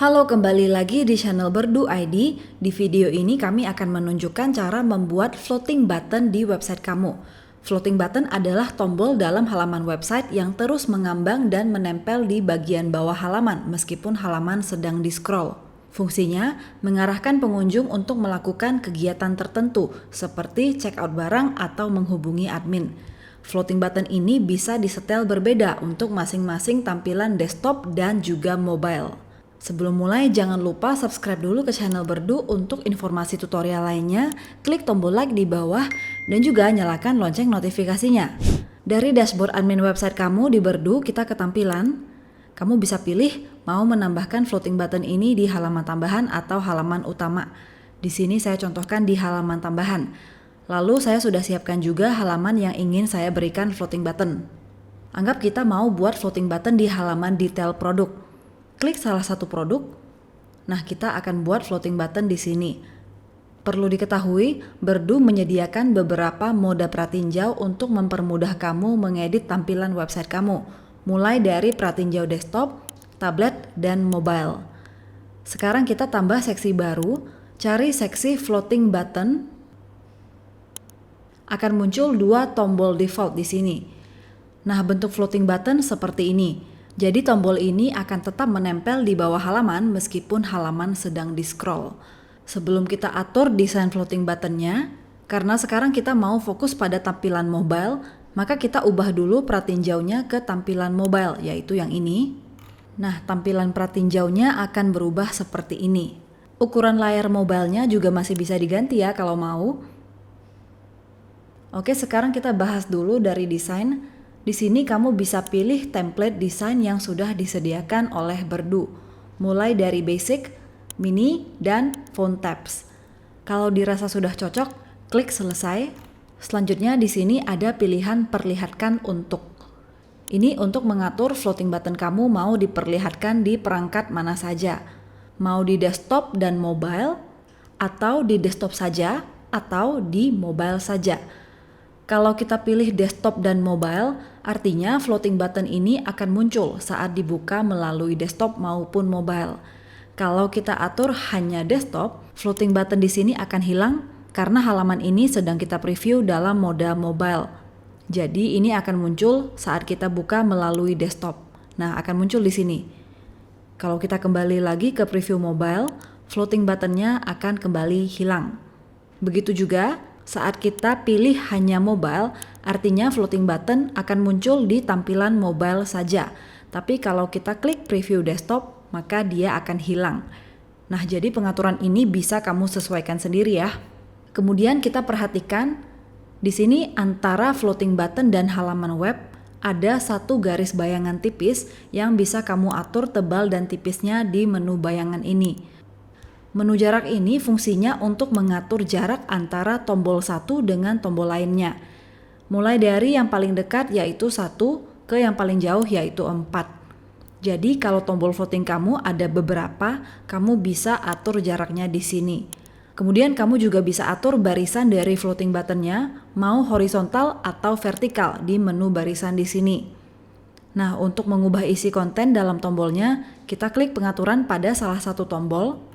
Halo, kembali lagi di channel Berdu ID. Di video ini kami akan menunjukkan cara membuat floating button di website kamu. Floating button adalah tombol dalam halaman website yang terus mengambang dan menempel di bagian bawah halaman meskipun halaman sedang di-scroll. Fungsinya mengarahkan pengunjung untuk melakukan kegiatan tertentu seperti check out barang atau menghubungi admin. Floating button ini bisa disetel berbeda untuk masing-masing tampilan desktop dan juga mobile. Sebelum mulai, jangan lupa subscribe dulu ke channel Berdu untuk informasi tutorial lainnya, klik tombol like di bawah, dan juga nyalakan lonceng notifikasinya. Dari dashboard admin website kamu di Berdu, kita ke tampilan. Kamu bisa pilih mau menambahkan floating button ini di halaman tambahan atau halaman utama. Di sini saya contohkan di halaman tambahan. Lalu saya sudah siapkan juga halaman yang ingin saya berikan floating button. Anggap kita mau buat floating button di halaman detail produk. Klik salah satu produk. Nah, kita akan buat floating button di sini. Perlu diketahui, Berdu menyediakan beberapa mode pratinjau untuk mempermudah kamu mengedit tampilan website kamu, mulai dari pratinjau desktop, tablet, dan mobile. Sekarang kita tambah seksi baru, cari seksi floating button. Akan muncul dua tombol default di sini. Nah, bentuk floating button seperti ini. Jadi tombol ini akan tetap menempel di bawah halaman meskipun halaman sedang di-scroll. Sebelum kita atur desain floating buttonnya, karena sekarang kita mau fokus pada tampilan mobile, maka kita ubah dulu pratinjaunya ke tampilan mobile, yaitu yang ini. Nah, tampilan pratinjaunya akan berubah seperti ini. Ukuran layar mobilenya juga masih bisa diganti ya kalau mau. Oke, sekarang kita bahas dulu dari desain. Di sini kamu bisa pilih template desain yang sudah disediakan oleh Berdu, mulai dari basic, mini, dan font tabs. Kalau dirasa sudah cocok, klik selesai. Selanjutnya di sini ada pilihan perlihatkan untuk. Ini untuk mengatur floating button kamu mau diperlihatkan di perangkat mana saja. Mau di desktop dan mobile, atau di desktop saja, atau di mobile saja. Kalau kita pilih desktop dan mobile, artinya floating button ini akan muncul saat dibuka melalui desktop maupun mobile. Kalau kita atur hanya desktop, floating button di sini akan hilang karena halaman ini sedang kita preview dalam mode mobile. Jadi ini akan muncul saat kita buka melalui desktop. Nah, akan muncul di sini. Kalau kita kembali lagi ke preview mobile, floating buttonnya akan kembali hilang. Begitu juga saat kita pilih hanya mobile, artinya floating button akan muncul di tampilan mobile saja. Tapi kalau kita klik preview desktop, maka dia akan hilang. Nah, jadi pengaturan ini bisa kamu sesuaikan sendiri ya. Kemudian kita perhatikan, di sini antara floating button dan halaman web, ada satu garis bayangan tipis yang bisa kamu atur tebal dan tipisnya di menu bayangan ini. Menu jarak ini fungsinya untuk mengatur jarak antara tombol satu dengan tombol lainnya. Mulai dari yang paling dekat yaitu 1 ke yang paling jauh yaitu 4. Jadi kalau tombol voting kamu ada beberapa, kamu bisa atur jaraknya di sini. Kemudian kamu juga bisa atur barisan dari floating buttonnya, mau horizontal atau vertikal di menu barisan di sini. Nah, untuk mengubah isi konten dalam tombolnya, kita klik pengaturan pada salah satu tombol.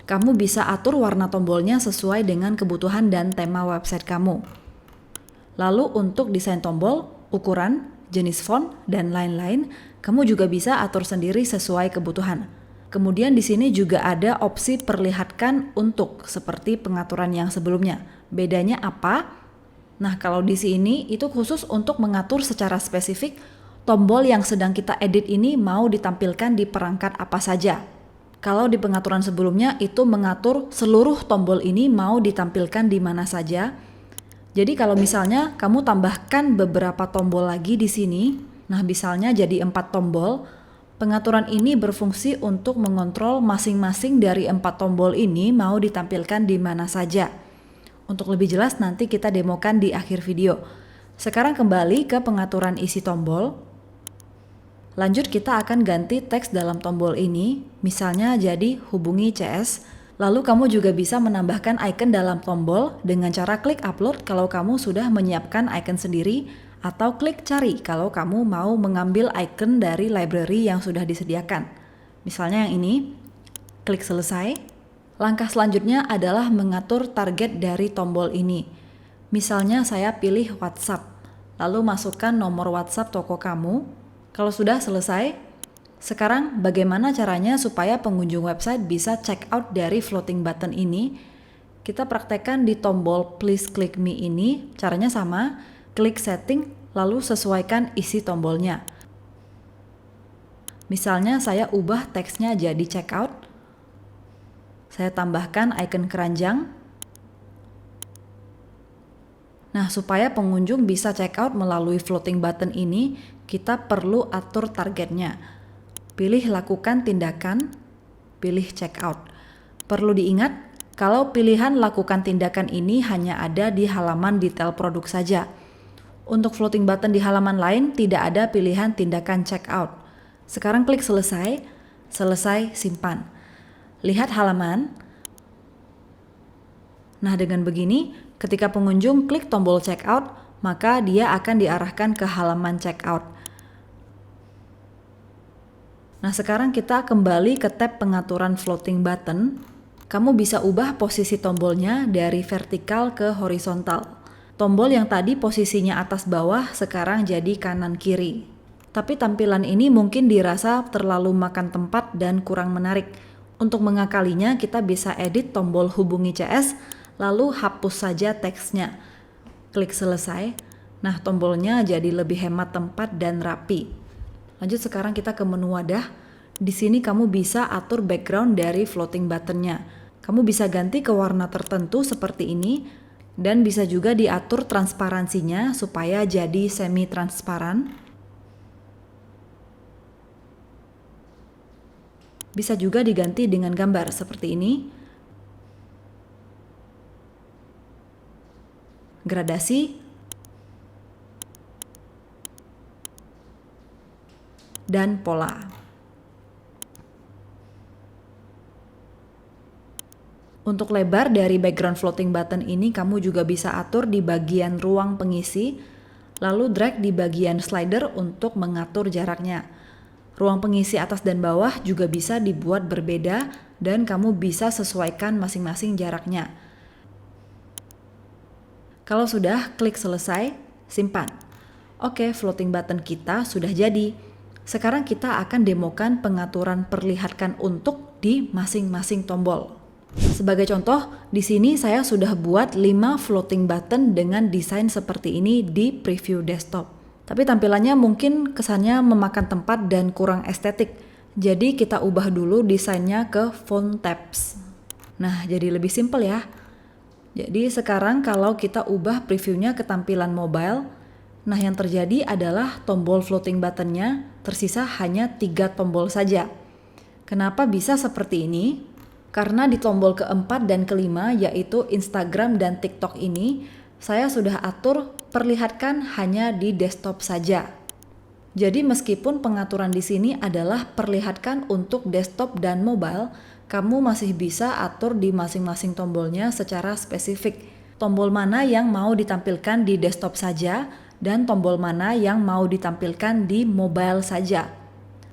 Kamu bisa atur warna tombolnya sesuai dengan kebutuhan dan tema website kamu. Lalu untuk desain tombol, ukuran, jenis font, dan lain-lain, kamu juga bisa atur sendiri sesuai kebutuhan. Kemudian di sini juga ada opsi perlihatkan untuk seperti pengaturan yang sebelumnya. Bedanya apa? Nah, kalau di sini itu khusus untuk mengatur secara spesifik tombol yang sedang kita edit ini mau ditampilkan di perangkat apa saja. Kalau di pengaturan sebelumnya itu mengatur seluruh tombol ini mau ditampilkan di mana saja. Jadi kalau misalnya kamu tambahkan beberapa tombol lagi di sini, nah misalnya jadi 4 tombol, pengaturan ini berfungsi untuk mengontrol masing-masing dari 4 tombol ini mau ditampilkan di mana saja. Untuk lebih jelas nanti kita demokan di akhir video. Sekarang kembali ke pengaturan isi tombol. Lanjut kita akan ganti teks dalam tombol ini, misalnya jadi hubungi CS. Lalu kamu juga bisa menambahkan icon dalam tombol dengan cara klik upload kalau kamu sudah menyiapkan icon sendiri, atau klik cari kalau kamu mau mengambil icon dari library yang sudah disediakan. Misalnya yang ini, klik selesai. Langkah selanjutnya adalah mengatur target dari tombol ini. Misalnya saya pilih WhatsApp, lalu masukkan nomor WhatsApp toko kamu. Kalau sudah selesai, sekarang bagaimana caranya supaya pengunjung website bisa check out dari floating button ini? Kita praktekkan di tombol Please Click Me ini. Caranya sama, klik setting lalu sesuaikan isi tombolnya. Misalnya saya ubah teksnya jadi check out. Saya tambahkan icon keranjang. Nah, supaya pengunjung bisa check out melalui floating button ini, kita perlu atur targetnya. Pilih lakukan tindakan, pilih check out. Perlu diingat, kalau pilihan lakukan tindakan ini hanya ada di halaman detail produk saja. Untuk floating button di halaman lain tidak ada pilihan tindakan check out. Sekarang klik selesai, selesai simpan. Lihat halaman. Nah, dengan begini, ketika pengunjung klik tombol check out, maka dia akan diarahkan ke halaman check out. Nah, sekarang kita kembali ke tab pengaturan floating button. Kamu bisa ubah posisi tombolnya dari vertikal ke horizontal. Tombol yang tadi posisinya atas bawah sekarang jadi kanan kiri. Tapi tampilan ini mungkin dirasa terlalu makan tempat dan kurang menarik. Untuk mengakalinya, kita bisa edit tombol hubungi CS, lalu hapus saja teksnya. Klik selesai. Nah, tombolnya jadi lebih hemat tempat dan rapi. Lanjut sekarang kita ke menu wadah. Di sini kamu bisa atur background dari floating buttonnya. Kamu bisa ganti ke warna tertentu seperti ini, dan bisa juga diatur transparansinya supaya jadi semi transparan. Bisa juga diganti dengan gambar seperti ini. Gradasi. Dan pola. Untuk lebar dari background floating button ini kamu juga bisa atur di bagian ruang pengisi, lalu drag di bagian slider untuk mengatur jaraknya. Ruang pengisi atas dan bawah juga bisa dibuat berbeda dan kamu bisa sesuaikan masing-masing jaraknya. Kalau sudah, klik selesai, simpan. Oke, floating button kita sudah jadi. Sekarang kita akan demokan pengaturan perlihatkan untuk di masing-masing tombol. Sebagai contoh, di sini saya sudah buat 5 floating button dengan desain seperti ini di preview desktop. Tapi tampilannya mungkin kesannya memakan tempat dan kurang estetik. Jadi kita ubah dulu desainnya ke font tabs. Nah, jadi lebih simpel ya. Jadi sekarang kalau kita ubah previewnya ke tampilan mobile, nah yang terjadi adalah tombol floating buttonnya tersisa hanya 3 tombol saja. Kenapa bisa seperti ini? Karena di tombol keempat dan kelima yaitu Instagram dan TikTok ini, saya sudah atur perlihatkan hanya di desktop saja. Jadi meskipun pengaturan di sini adalah perlihatkan untuk desktop dan mobile, kamu masih bisa atur di masing-masing tombolnya secara spesifik. Tombol mana yang mau ditampilkan di desktop saja dan tombol mana yang mau ditampilkan di mobile saja.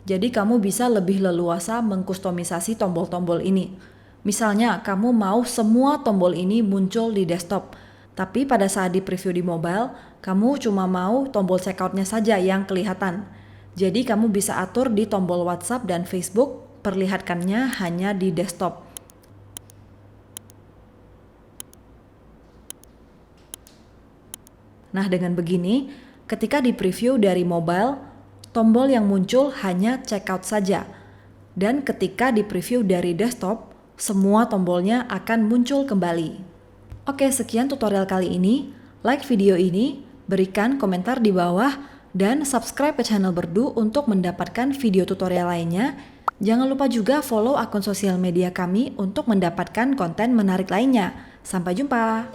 Jadi kamu bisa lebih leluasa mengkustomisasi tombol-tombol ini. Misalnya kamu mau semua tombol ini muncul di desktop, tapi pada saat di preview di mobile, kamu cuma mau tombol checkout-nya saja yang kelihatan. Jadi kamu bisa atur di tombol WhatsApp dan Facebook, perlihatkannya hanya di desktop. Nah, dengan begini, ketika di preview dari mobile, tombol yang muncul hanya checkout saja. Dan ketika di preview dari desktop, semua tombolnya akan muncul kembali. Oke, sekian tutorial kali ini. Like video ini, berikan komentar di bawah, dan subscribe ke channel Berdu untuk mendapatkan video tutorial lainnya. Jangan lupa juga follow akun sosial media kami untuk mendapatkan konten menarik lainnya. Sampai jumpa!